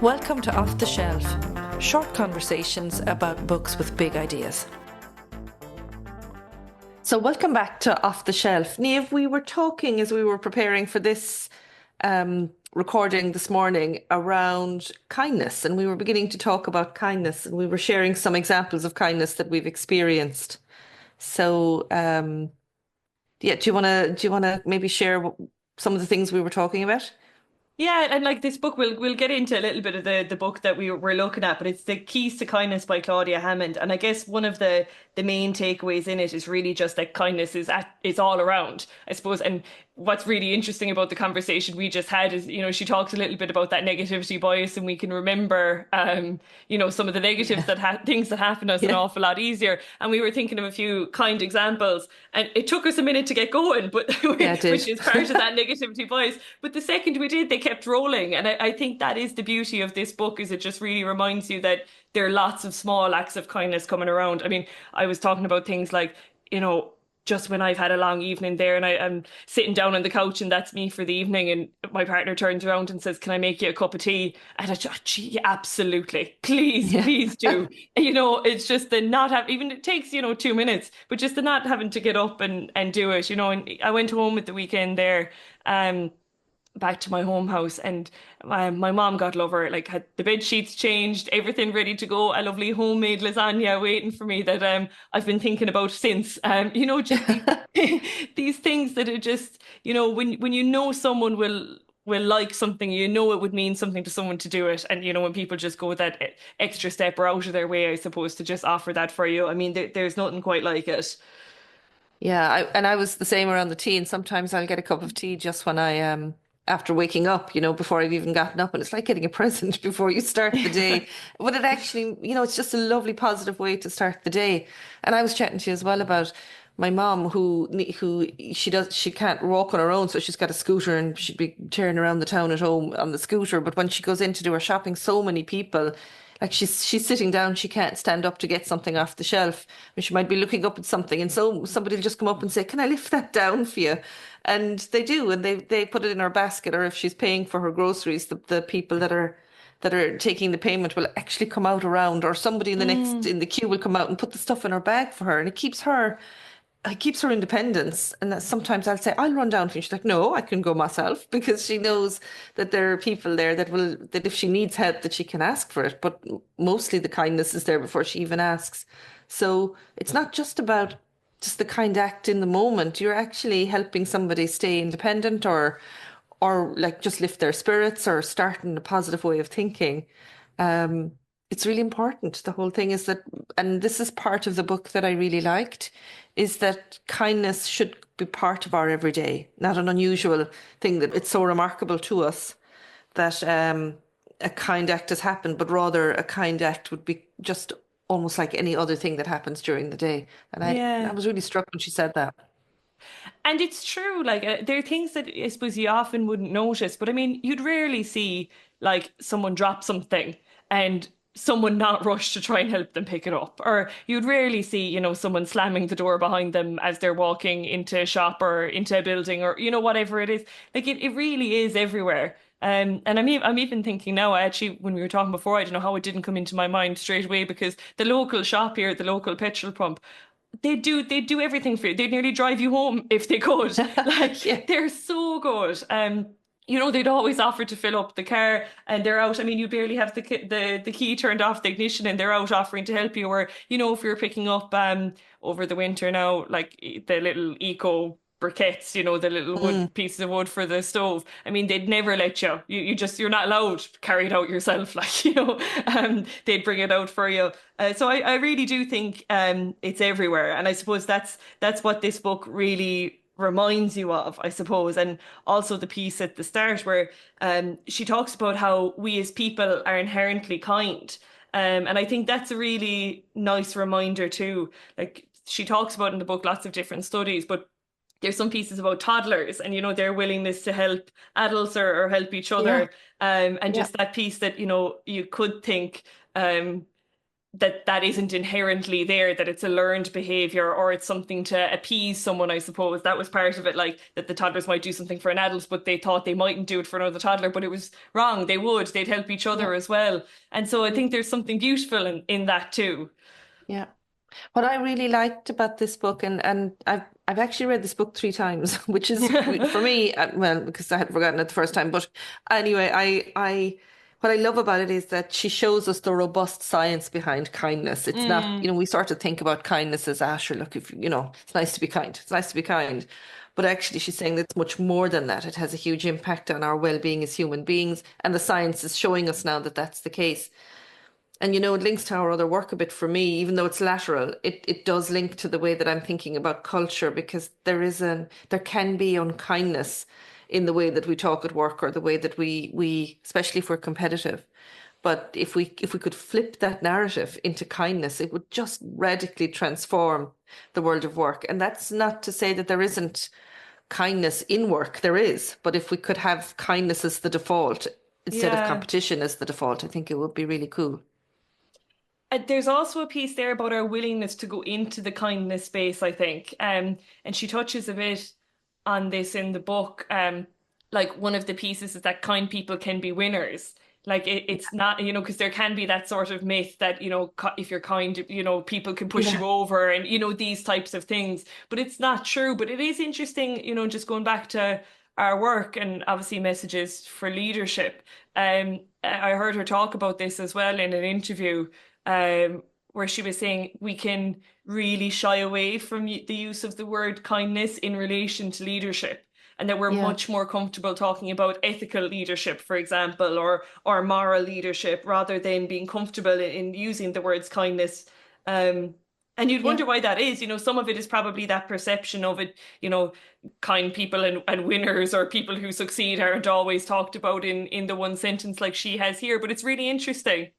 Welcome to Off the Shelf, short conversations about books with big ideas. So, welcome back to Off the Shelf. Niamh, we were talking as we were preparing for this recording this morning around kindness, and we were beginning to talk about kindness, and we were sharing some examples of kindness that we've experienced. So, do you want to maybe share some of the things we were talking about? Yeah, and like this book, we'll get into a little bit of the book that we're looking at, but it's The Keys to Kindness by Claudia Hammond. And I guess one of the main takeaways in it is really just that kindness is all around, I suppose. And what's really interesting about the conversation we just had is, she talks a little bit about that negativity bias, and we can remember, some of the negatives Yeah, things that happen to us an yeah, awful lot easier. And we were thinking of a few kind examples, and it took us a minute to get going, but yeah, I did. which is part of that negativity bias. But the second we did, they kept rolling. And I think that is the beauty of this book, is it just really reminds you that there are lots of small acts of kindness coming around. I mean, I was talking about things like, just when I've had a long evening there and I'm sitting down on the couch and that's me for the evening, and my partner turns around and says, "Can I make you a cup of tea?" And I just, gee, absolutely. Please, Yeah. please do. It's just the not have, even it takes, 2 minutes, but just the not having to get up and do it, and I went home at the weekend there. Um, Back to my home house, and my mom, God love her, like had the bed sheets changed, everything ready to go, a lovely homemade lasagna waiting for me that I've been thinking about since. Just these these things that are just, when someone will like something, it would mean something to someone to do it. And when people just go that extra step or out of their way, I suppose, to just offer that for you. I mean, there's nothing quite like it. Yeah, I was the same around the tea, and sometimes I'll get a cup of tea just when I after waking up, before I've even gotten up, and it's like getting a present before you start the day. But it actually, it's just a lovely positive way to start the day. And I was chatting to you as well about my mom who she can't walk on her own, so she's got a scooter and she'd be tearing around the town at home on the scooter. But when she goes in to do her shopping, so many people. Like she's sitting down, she can't stand up to get something off the shelf. And she might be looking up at something, and so somebody will just come up and say, "Can I lift that down for you?" And they do, and they put it in her basket. Or if she's paying for her groceries, the people that are taking the payment will actually come out around, or somebody Mm. in the queue will come out and put the stuff in her bag for her, and it keeps her independence. And that sometimes I'll say, "I'll run down for you." She's like, "No, I can go myself," because she knows that there are people there that if she needs help, that she can ask for it. But mostly the kindness is there before she even asks. So it's not just about just the kind act in the moment. You're actually helping somebody stay independent, or like just lift their spirits, or start in a positive way of thinking. Um, it's really important. The whole thing is that, and this is part of the book that I really liked, is that kindness should be part of our everyday, not an unusual thing, that it's so remarkable to us that a kind act has happened, but rather a kind act would be just almost like any other thing that happens during the day. And I Yeah. was really struck when she said that. And it's true, like there are things that I suppose you often wouldn't notice, but I mean, you'd rarely see like someone drop something and someone not rush to try and help them pick it up. Or you'd rarely see, someone slamming the door behind them as they're walking into a shop or into a building, or, whatever it is. Like it really is everywhere. And I'm even thinking now, actually, when we were talking before, I don't know how it didn't come into my mind straight away, because the local shop here, the local petrol pump, they do everything for you. They'd nearly drive you home if they could. Like Yeah. they're so good. They'd always offer to fill up the car, and they're out. I mean, you barely have the key turned off the ignition, and they're out offering to help you. Or if you're picking up over the winter now, like the little eco briquettes, the little wood Mm. pieces of wood for the stove. I mean, they'd never let you. You're not allowed to carry it out yourself. Like they'd bring it out for you. So I really do think it's everywhere, and I suppose that's what this book really reminds you of, I suppose. And also the piece at the start where she talks about how we as people are inherently kind. And I think that's a really nice reminder too. Like she talks about in the book lots of different studies, but there's some pieces about toddlers and their willingness to help adults or help each Yeah. other, and Yeah. just that piece that you could think, that isn't inherently there, that it's a learned behavior or it's something to appease someone, I suppose. That was part of it, like that the toddlers might do something for an adult, but they thought they mightn't do it for another toddler, but it was wrong. They'd help each Yeah. other as well. And so I Yeah. think there's something beautiful in that too. Yeah. What I really liked about this book, and I've actually read this book 3 times, which is for me, well, because I had forgotten it the first time. But anyway, I what I love about it is that she shows us the robust science behind kindness. It's not, Mm, we start to think about kindness as, ah, sure, look, if it's nice to be kind. It's nice to be kind. But actually, she's saying that it's much more than that. It has a huge impact on our well-being as human beings, and the science is showing us now that that's the case. And it links to our other work a bit for me, even though it's lateral. It does link to the way that I'm thinking about culture because there can be unkindness in the way that we talk at work or the way that we especially if we're competitive. But if we could flip that narrative into kindness, it would just radically transform the world of work. And that's not to say that there isn't kindness in work. There is. But if we could have kindness as the default instead of yeah. competition as the default, I think it would be really cool. There's also a piece there about our willingness to go into the kindness space, I think. And she touches a bit on this in the book. Like one of the pieces is that kind people can be winners. Like it's not, because there can be that sort of myth that, if you're kind, people can push Yeah. you over and, these types of things. But it's not true. But it is interesting, just going back to our work and obviously messages for leadership. I heard her talk about this as well in an interview where she was saying we can really shy away from the use of the word kindness in relation to leadership. And that we're Yeah. much more comfortable talking about ethical leadership, for example, or moral leadership, rather than being comfortable in using the words kindness. Um, and you'd Yeah. wonder why that is. Some of it is probably that perception of it, kind people and winners or people who succeed aren't always talked about in the one sentence like she has here. But it's really interesting.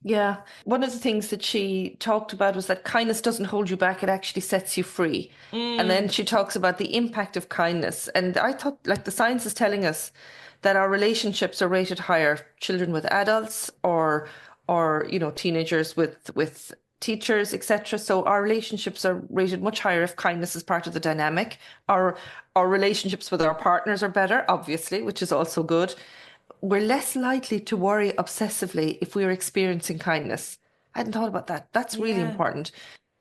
Yeah. One of the things that she talked about was that kindness doesn't hold you back, it actually sets you free. And then Mm. she talks about the impact of kindness. And I thought, like, the science is telling us that our relationships are rated higher, children with adults or teenagers with teachers, etc. So our relationships are rated much higher if kindness is part of the dynamic. Our relationships with our partners are better, obviously, which is also good. We're less likely to worry obsessively if we're experiencing kindness. I hadn't thought about that. That's really Yeah. important.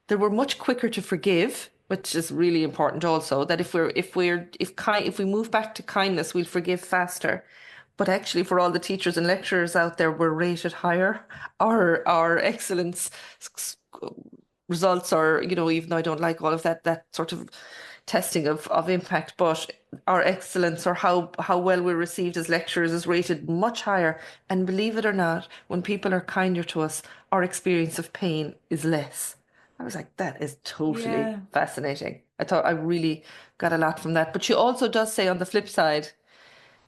That we're much quicker to forgive, which is really important also. That if we move back to kindness, we'll forgive faster. But actually, for all the teachers and lecturers out there, we're rated higher. Our excellence results are, even though I don't like all of that sort of testing of impact, but our excellence or how well we're received as lecturers is rated much higher. And believe it or not, when people are kinder to us, our experience of pain is less. I was like, that is totally Yeah. fascinating. I thought I really got a lot from that. But she also does say on the flip side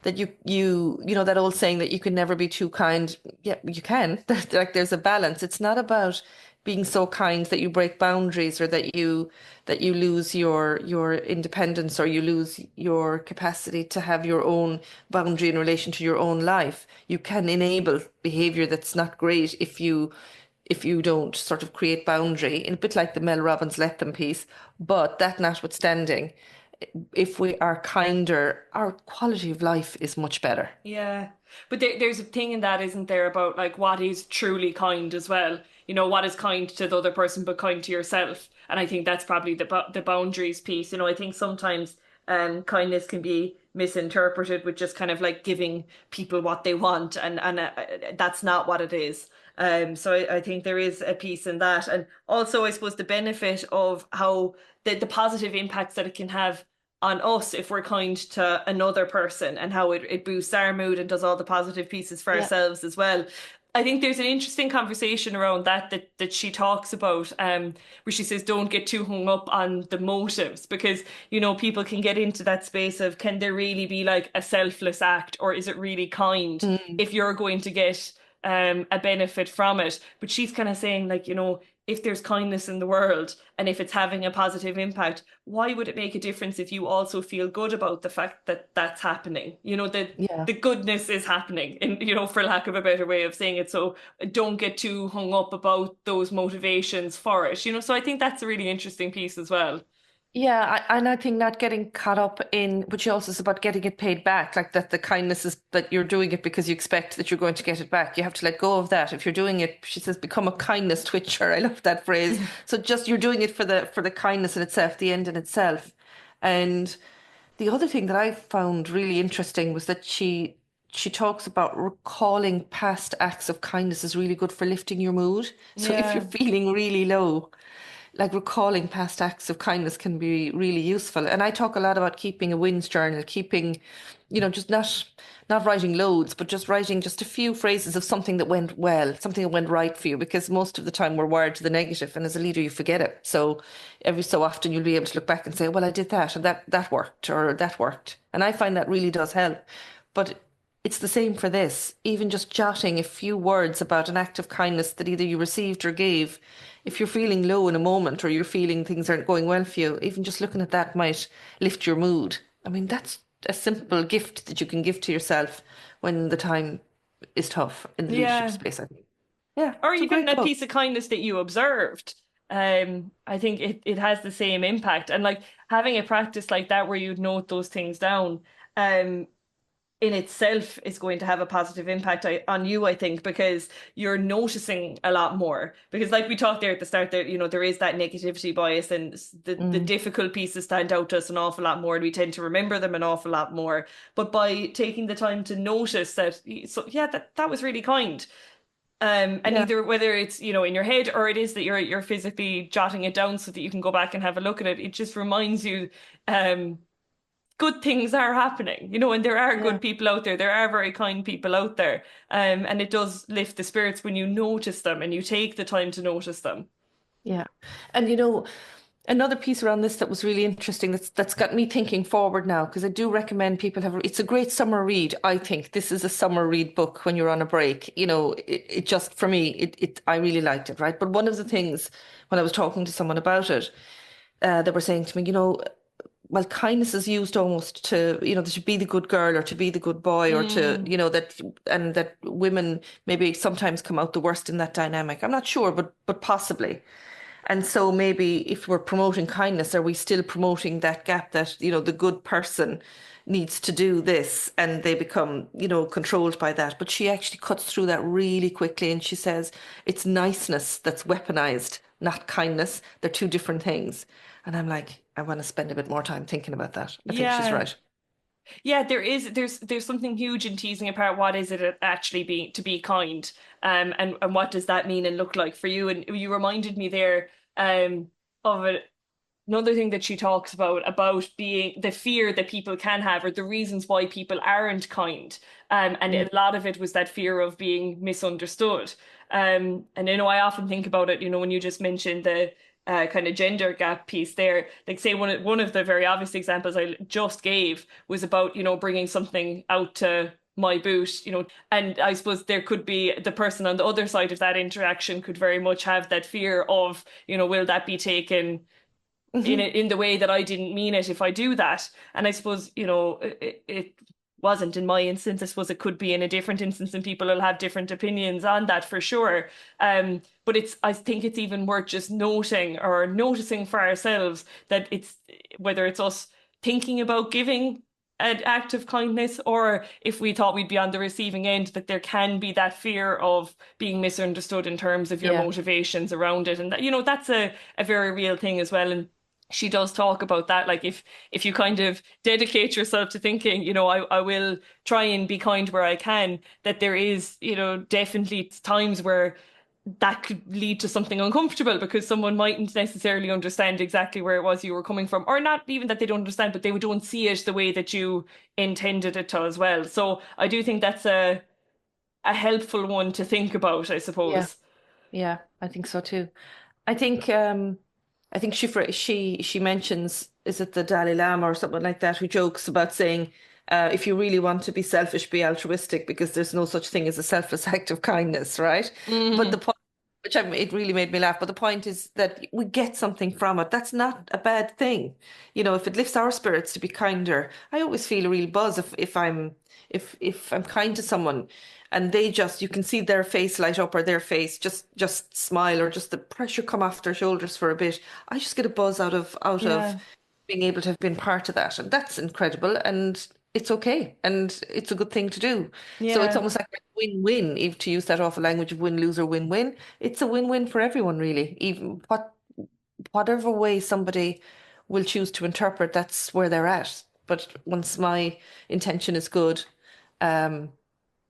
that you know that old saying that you can never be too kind. Yeah, you can. Like there's a balance. It's not about being so kind that you break boundaries or that you lose your independence or you lose your capacity to have your own boundary in relation to your own life. You can enable behavior that's not great if you don't sort of create boundary, a bit like the Mel Robbins Let Them piece. But that notwithstanding, if we are kinder, our quality of life is much better. Yeah. But there's a thing in that, isn't there, about like what is truly kind as well. What is kind to the other person, but kind to yourself. And I think that's probably the boundaries piece. I think sometimes kindness can be misinterpreted with just kind of like giving people what they want, and that's not what it is. So I think there is a piece in that, and also I suppose the benefit of how the positive impacts that it can have on us if we're kind to another person and how it boosts our mood and does all the positive pieces for Yeah. ourselves as well. I think there's an interesting conversation around that she talks about, where she says don't get too hung up on the motives because, people can get into that space of can there really be like a selfless act or is it really kind Mm. if you're going to get a benefit from it. But she's kind of saying like, if there's kindness in the world and if it's having a positive impact, why would it make a difference if you also feel good about the fact that that's happening? You know, that Yeah. the goodness is happening, and for lack of a better way of saying it. So don't get too hung up about those motivations for it. So I think that's a really interesting piece as well. Yeah, and I think not getting caught up in, but she also is about getting it paid back, like that the kindness is that you're doing it because you expect that you're going to get it back. You have to let go of that. If you're doing it, she says, become a kindness twitcher. I love that phrase. So just you're doing it for the kindness in itself, the end in itself. And the other thing that I found really interesting was that she talks about recalling past acts of kindness is really good for lifting your mood. So if you're Yeah. feeling really low, like recalling past acts of kindness can be really useful. And I talk a lot about keeping a wins journal, keeping, just not writing loads, but just writing just a few phrases of something that went well, something that went right for you, because most of the time we're wired to the negative, and as a leader you forget it. So every so often you'll be able to look back and say, well, I did that and that worked or that worked. And I find that really does help. But it's the same for this. Even just jotting a few words about an act of kindness that either you received or gave, if you're feeling low in a moment or you're feeling things aren't going well for you, even just looking at that might lift your mood. I mean, that's a simple gift that you can give to yourself when the time is tough in the leadership Yeah. space, I think. Yeah, Or it's a even great a quote. piece of kindness that you observed. I think it has the same impact. And like having a practice like that where you note those things down, um, in itself is going to have a positive impact on you, I think, because you're noticing a lot more. Because like we talked there at the start, there is that negativity bias, and the Mm, difficult pieces stand out to us an awful lot more, and we tend to remember them an awful lot more. But by taking the time to notice that, so yeah, that was really kind. And yeah, either whether it's, in your head, or it is that you're physically jotting it down so that you can go back and have a look at it, it just reminds you, um, good things are happening, and there are yeah, good people out there. There are very kind people out there. And it does lift the spirits when you notice them and you take the time to notice them. yeah. And another piece around this that was really interesting that's got me thinking forward now, because I do recommend people have it's a great summer read. I think this is a summer read book when you're on a break. It just for me it I really liked it, right? But one of the things when I was talking to someone about it, they were saying to me, well, kindness is used almost to, to be the good girl or to be the good boy or to, Mm, and that women maybe sometimes come out the worst in that dynamic. I'm not sure, but possibly. And so maybe if we're promoting kindness, are we still promoting that gap that, the good person needs to do this and they become, controlled by that? But she actually cuts through that really quickly and she says it's niceness that's weaponized, not kindness. They're two different things. And I'm like, I want to spend a bit more time thinking about that. I think she's yeah. right. Yeah, there's something huge in teasing apart what is it actually being to be kind. And what does that mean and look like for you? And you reminded me there, of another thing that she talks about being the fear that people can have, or the reasons why people aren't kind. And Mm, a lot of it was that fear of being misunderstood. And I often think about it, when you just mentioned the kind of gender gap piece there. Like, say one of the very obvious examples I just gave was about, bringing something out to my boot, and I suppose there could be the person on the other side of that interaction could very much have that fear of, will that be taken in mhm. it in the way that I didn't mean it if I do that. And I suppose, it wasn't in my instance. I suppose it could be in a different instance, and people will have different opinions on that for sure. But I think it's even worth just noting or noticing for ourselves that it's whether it's us thinking about giving an act of kindness, or if we thought we'd be on the receiving end, that there can be that fear of being misunderstood in terms of your Yeah. motivations around it. And that, that's a very real thing as well. And she does talk about that. Like, if you kind of dedicate yourself to thinking, I will try and be kind where I can, that there is, definitely times where that could lead to something uncomfortable because someone mightn't necessarily understand exactly where it was you were coming from, or not even that they don't understand, but they don't see it the way that you intended it to as well. So I do think that's a helpful one to think about, I Yeah. suppose. Yeah. I think so too. I think she mentions, is it the Dalai Lama or something like that, who jokes about saying, if you really want to be selfish, be altruistic, because there's no such thing as a selfless act of kindness, right? But the Hmm. point it really made me laugh. But the point is that we get something from it. That's not a bad thing. You know, if it lifts our spirits to be kinder, I always feel a real buzz if I'm kind to someone and they just you can see their face light up or their face just smile or just the pressure come off their shoulders for a bit. I just get a buzz out of Yeah. being able to have been part of that. And that's incredible. And it's okay. And it's a good thing to do. So it's Yeah. almost like a win-win, if to use that awful language of win, lose or win-win. It's a win-win for everyone, really. Even whatever way somebody will choose to interpret, that's where they're at. But once my intention is good, um,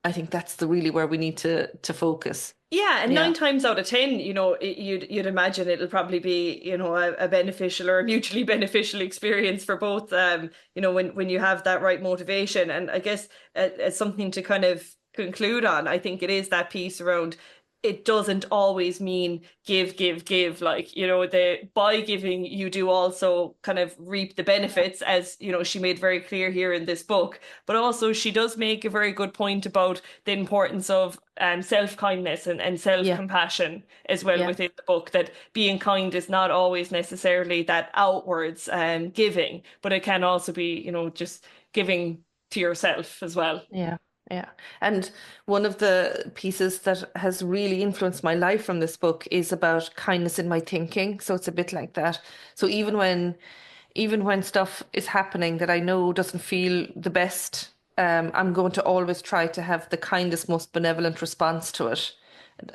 I think that's the really where we need to focus. Yeah, and Yeah. 9 times out of 10, you'd imagine it'll probably be, a beneficial or a mutually beneficial experience for both. When you have that right motivation, and I guess as something to kind of conclude on, I think it is that piece around. It doesn't always mean give, give, give. Like, the by giving, you do also kind of reap the benefits, as she made very clear here in this book. But also, she does make a very good point about the importance of self-kindness and Yeah. self-compassion as well Yeah. within the book, that being kind is not always necessarily that outwards giving, but it can also be, just giving to yourself as well. Yeah, yeah. And one of the pieces that has really influenced my life from this book is about kindness in my thinking. So it's a bit like that. So even when stuff is happening that I know doesn't feel the best, I'm going to always try to have the kindest, most benevolent response to it.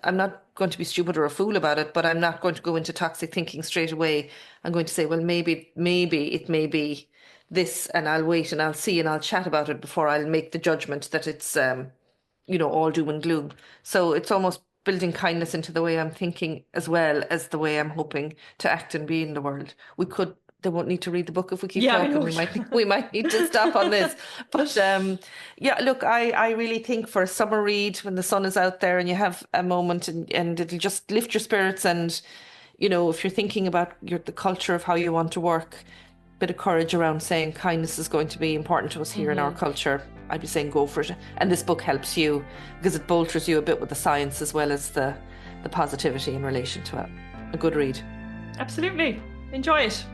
I'm not going to be stupid or a fool about it, but I'm not going to go into toxic thinking straight away. I'm going to say, well, maybe it may be this, and I'll wait and I'll see and I'll chat about it before I'll make the judgment that it's, all doom and gloom. So it's almost building kindness into the way I'm thinking as well as the way I'm hoping to act and be in the world. They won't need to read the book if we keep Yeah, I talking. know. We might need to stop on this. But yeah, look, I really think for a summer read when the sun is out there and you have a moment and it'll just lift your spirits and if you're thinking about the culture of how you want to work, bit of courage around saying kindness is going to be important to us here in our Hmm. culture. I'd be saying go for it. And this book helps you because it bolsters you a bit with the science as well as the positivity in relation to it. A good read. Absolutely. Enjoy it.